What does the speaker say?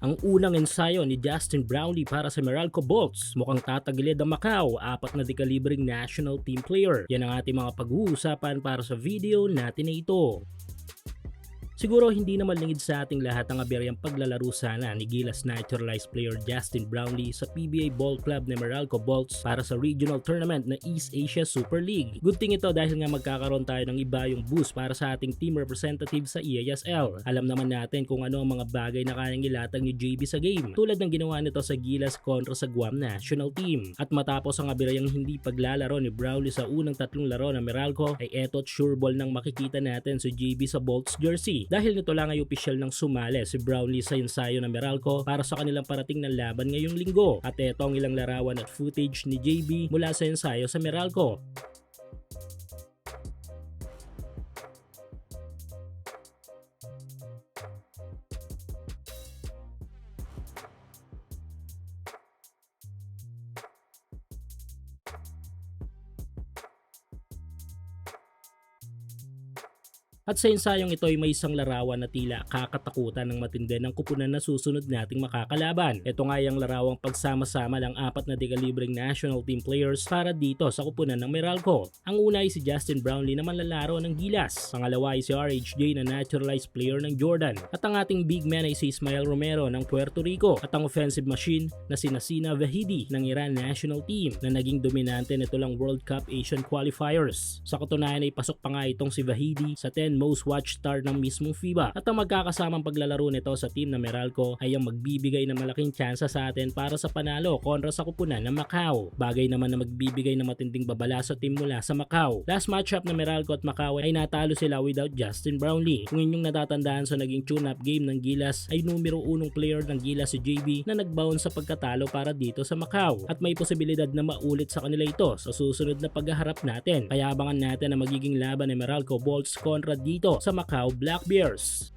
Ang unang ensayo ni Justin Brownlee para sa Meralco Bolts, mukhang tatagilid ang Macau, 4 na dekalibring national team player. Yan ang ating mga pag-uusapan para sa video natin na ito. Siguro hindi naman lingid sa ating lahat ang aberyang paglalaro sana ni Gilas naturalized player Justin Brownlee sa PBA Ball Club ni Meralco Bolts para sa regional tournament na East Asia Super League. Good thing ito dahil nga magkakaroon tayo ng iba yung boost para sa ating team representative sa EASL. Alam naman natin kung ano ang mga bagay na kayang ilatag ni JB sa game, tulad ng ginawa nito sa Gilas kontra sa Guam national team. At matapos ang aberyang hindi paglalaro ni Brownlee sa unang 3 laro ng Meralco, ay eto't sure ball nang makikita natin si JB sa Bolts jersey. Dahil nito lang ay opisyal ng sumali si Brownlee sa ensayo ng Meralco para sa kanilang parating na laban ngayong linggo. At eto ang ilang larawan at footage ni JB mula sa ensayo sa Meralco. At sa ensayong ito ay may isang larawan na tila kakatakutan ng matindi ng kupunan na susunod nating makakalaban. Ito nga yung larawang pagsama-sama ng 4 na dekalibreng national team players para dito sa kupunan ng Meralco. Ang una ay si Justin Brownlee na manlalaro ng Gilas. Pangalawa ay si RHJ na naturalized player ng Jordan. At ang ating big man ay si Ismael Romero ng Puerto Rico. At ang offensive machine na si Nasina Vahidi ng Iran national team na naging dominante nito lang World Cup Asian Qualifiers. Sa katunayan ay pasok pa nga itong si Vahidi sa 10 most watched star ng mismong FIBA. At ang magkakasamang paglalaro nito sa team na Meralco ay ang magbibigay ng malaking tsansa sa atin para sa panalo kontra sa kupunan ng Macau. Bagay naman na magbibigay ng matinding babala sa team mula sa Macau. Last matchup na Meralco at Macau ay natalo sila without Justin Brownlee. Kung inyong natatandaan sa naging tune-up game ng Gilas ay numero 1 player ng Gilas si JB na nag-bounce sa pagkatalo para dito sa Macau. At may posibilidad na maulit sa kanila ito sa susunod na paghaharap natin. Kaya abangan natin ang magiging laban ni Meralco Bolts kontra dito sa Macau Black Bears.